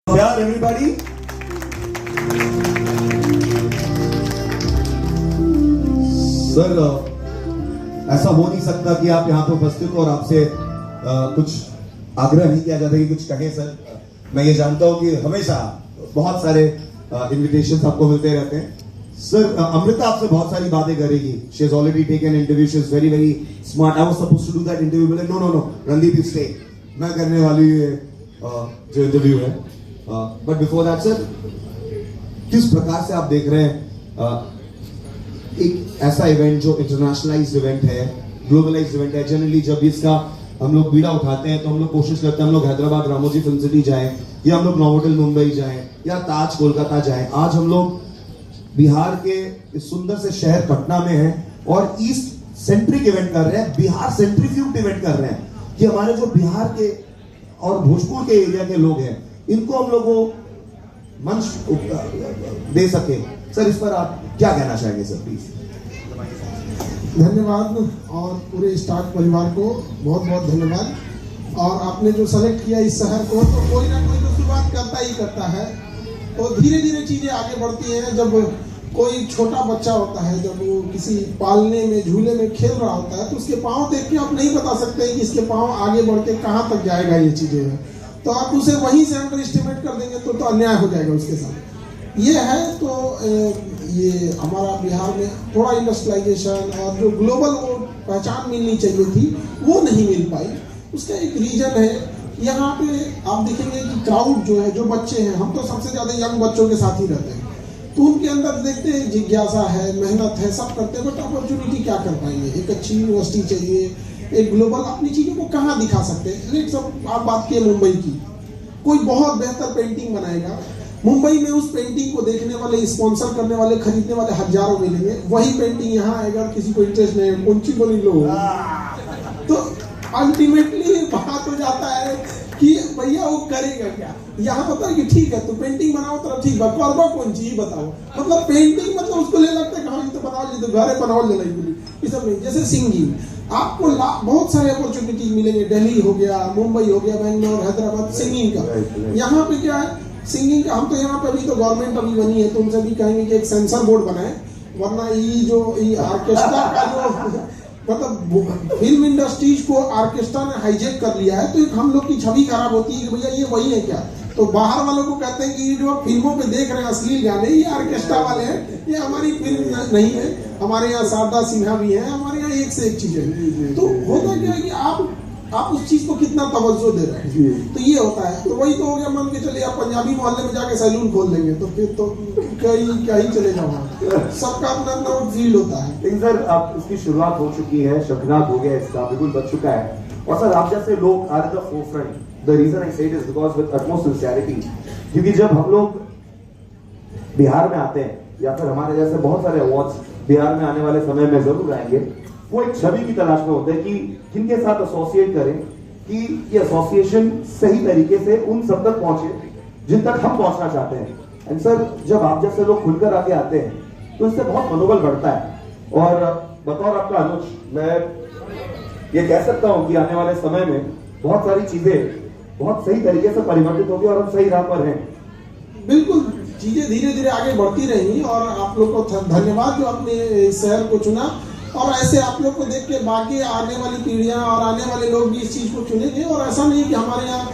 प्यार everybody. Sir ऐसा हो नहीं सकता कि आप यहाँ पे उपस्थित हो और आपसे कुछ आग्रह नहीं किया जाता कि कुछ कहें। सर मैं ये जानता हूँ कि हमेशा बहुत सारे इनविटेशंस आपको मिलते रहते हैं। सर अमृता आपसे बहुत सारी बातें करेगी। She has already taken interview, she is very very smart. I was supposed to do that interview, बोले no no no Randeep you stay, मैं करने वाली जो इंटरव्यू है। बट बिफोर दैट सर, किस प्रकार से आप देख रहे हैं एक ऐसा इवेंट जो इंटरनेशनलाइज्ड इवेंट है, ग्लोबलाइज्ड इवेंट है। जनरली जब इसका हम लोग बीड़ा उठाते हैं तो हम लोग कोशिश करते हैं हम लोग हैदराबाद रामोजी फिल्म सिटी जाएं, या हम लोग नोवोटेल मुंबई जाएं, या ताज कोलकाता जाएं। आज हम लोग बिहार के इस सुंदर से शहर पटना में हैं और ईस्ट सेंट्रिक इवेंट कर रहे हैं, बिहार सेंट्रीफ्यूग्ड इवेंट कर रहे हैं कि हमारे जो बिहार के और भोजपुर के एरिया के लोग हैं इनको हम लोग को मंच दे सके। सर इस पर आप क्या कहना चाहेंगे सर प्लीज? धन्यवाद और पूरे स्टाफ परिवार को बहुत बहुत धन्यवाद। और आपने जो सेलेक्ट किया इस शहर को, तो कोई ना कोई तो शुरुआत करता ही करता है, तो धीरे धीरे चीजें आगे बढ़ती हैं। जब कोई छोटा बच्चा होता है, जब वो किसी पालने में झूले में खेल रहा होता है, तो उसके पाँव देख के आप नहीं बता सकते कि इसके पाँव आगे बढ़ के कहाँ तक जाएगा। ये चीजें हैं तो आप उसे वहीं से अंडर एस्टिमेट कर देंगे तो अन्याय हो जाएगा उसके साथ। ये है तो ये हमारा बिहार में थोड़ा इंडस्ट्रियलाइजेशन और जो ग्लोबल वो पहचान मिलनी चाहिए थी वो नहीं मिल पाई। उसका एक रीजन है, यहाँ पे आप देखेंगे कि क्राउड जो है, जो बच्चे हैं, हम तो सबसे ज्यादा यंग बच्चों के साथ ही रहते हैं, तो उनके अंदर देखते हैं जिज्ञासा है, मेहनत है, सब करते हैं, बट अपॉर्चुनिटी क्या कर पाएंगे। एक अच्छी यूनिवर्सिटी चाहिए, एक ग्लोबल अपनी चीजों को कहाँ दिखा सकते हैं। लेट्स आप बात किए मुंबई की, कोई बहुत बेहतर पेंटिंग बनाएगा, मुंबई में उस पेंटिंग को देखने वाले, स्पॉन्सर करने वाले, खरीदने वाले हजारों मिलेंगे। वही पेंटिंग यहाँ अगर किसी को इंटरेस्ट नहीं है, कौन सी को नहीं लो, तो अल्टीमेटली बात हो जाता है कि भैया वो करेगा क्या। यहाँ पता है कि ठीक है तो पेंटिंग बनाओ, तो ठीक है, करवा कौन चीज बताओ। मतलब पेंटिंग मतलब उसको ले लगता है कि हाँ ये तो बनाओ, ये तो घरे बनाओ ले लाई, ये सब नहीं। जैसे सिंगिंग, आपको बहुत सारे अपॉर्चुनिटी मिलेंगे। दिल्ली हो गया, मुंबई हो गया, बेंगलोर, हैदराबाद, सिंगिंग का। यहाँ पे क्या है सिंगिंग का, हम तो यहाँ पे अभी तो गवर्नमेंट अभी बनी है तो उनसे भी कहेंगे कि एक सेंसर बोर्ड बनाए, वरना ये जो ऑर्केस्ट्रा का जो मतलब फिल्म इंडस्ट्रीज को ऑर्केस्ट्रा ने हाईजेक कर लिया है, तो एक हम लोग की छवि खराब होती है कि भैया ये वही है क्या। तो बाहर वालों को कहते हैं कि ये जो फिल्मों पे देख रहे हैं अश्लील गाने, ये ऑर्केस्ट्रा वाले हैं, ये हमारी फिल्म नहीं है। हमारे यहाँ शारदा सिन्हा भी है, हमारे यहाँ एक से एक चीज है। तो होता क्या है कि आप उस चीज को कितना तवज्जो दे रहे हैं, तो ये होता है। तो वही तो हो गया, मान के चलिए आप पंजाबी मोहल्ले में जाके सैलून खोल लेंगे तो फिर तो क्या ही चले जाओ, सबका अपना अपना फील्ड होता है। लेकिन सर अब इसकी शुरुआत हो चुकी है, शखनाक हो गया, इसका बिल्कुल बच चुका है। और सर आप जैसे लोग are at the forefront, the reason I say it is because with utmost sincerity, क्योंकि जब हम लोग बिहार में आते हैं या फिर हमारे जैसे बहुत सारे अवार्ड्स बिहार में आने वाले समय में जरूर आएंगे, वो एक छवि की तलाश में होते हैं कि किनके साथ एसोसिएट करें कि ये एसोसिएशन सही तरीके से उन सब तक पहुंचे जिन तक हम पहुंचना चाहते हैं। एंड सर जब आप जैसे लोग खुलकर आगे आते हैं तो इससे बहुत मनोबल बढ़ता है। और बतौर आपका अनुज मैं ये कह सकता हूं कि आने वाले समय में बहुत सारी चीजें बहुत सही तरीके से परिवर्तित होगी और हम सही राह पर हैं। बिल्कुल, चीजें धीरे धीरे आगे बढ़ती रहेंगी और आप लोग को धन्यवाद जो आपने इस शहर को चुना। और ऐसे आप लोग को देख के बाकी आने वाली पीढ़ियां और आने वाले लोग भी इस चीज को चुनेंगे। और ऐसा नहीं कि हमारे यहाँ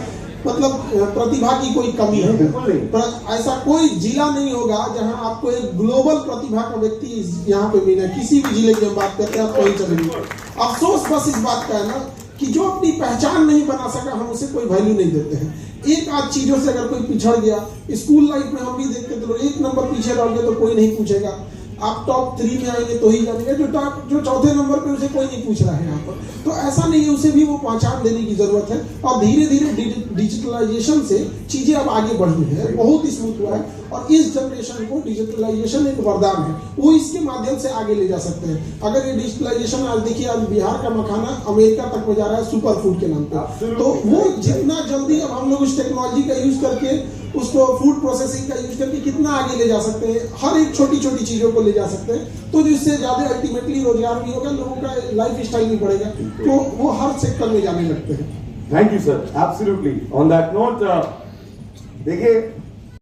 मतलब प्रतिभा की कोई कमी है, बिल्कुल नहीं। ऐसा कोई जिला नहीं होगा जहां आपको एक ग्लोबल प्रतिभा का व्यक्ति यहाँ पे मिले। किसी भी जिले की हम बात करते हैं, आप कहीं चलेंगे। अफसोस बस इस बात का है ना कि जो अपनी पहचान नहीं बना सका, हम उसे कोई वैल्यू नहीं देते हैं। एक आध चीजों से अगर कोई पिछड़ गया, स्कूल लाइफ में हम भी देखते थे, एक नंबर पीछे रह गए तो कोई नहीं पूछेगा, आप टॉप 3 में आएंगे तो ही जानेंगे, जो चौथे नंबर पे उसे कोई नहीं पूछ रहा है यहाँ पर। तो ऐसा नहीं है, उसे भी वो पहचान देने की जरूरत है। और धीरे धीरे डिजिटलाइजेशन से चीजें अब आगे बढ़ रही है, बहुत स्मूथ हुआ है। और इस जनरेशन को डिजिटलाइजेशन एक वरदान है, वो इसके माध्यम से आगे ले जा सकते हैं। अगर ये डिजिटलाइजेशन आज देखिए, आज बिहार का मखाना अमेरिका तक में जा रहा है सुपर फूड के नाम पे, तो वो जितना जल्दी अब हम लोग इस टेक्नोलॉजी का यूज करके उसको फूड प्रोसेसिंग का यूज करके कितना आगे ले जा सकते हैं, हर एक छोटी छोटी चीजों को ले जा सकते हैं, तो जिससे ज्यादा अल्टीमेटली रोजगार भी होगा, लोगों का लाइफ स्टाइल भी बढ़ेगा, तो वो हर सेक्टर में जाने लगते हैं। Thank you sir, absolutely. On that note देखिए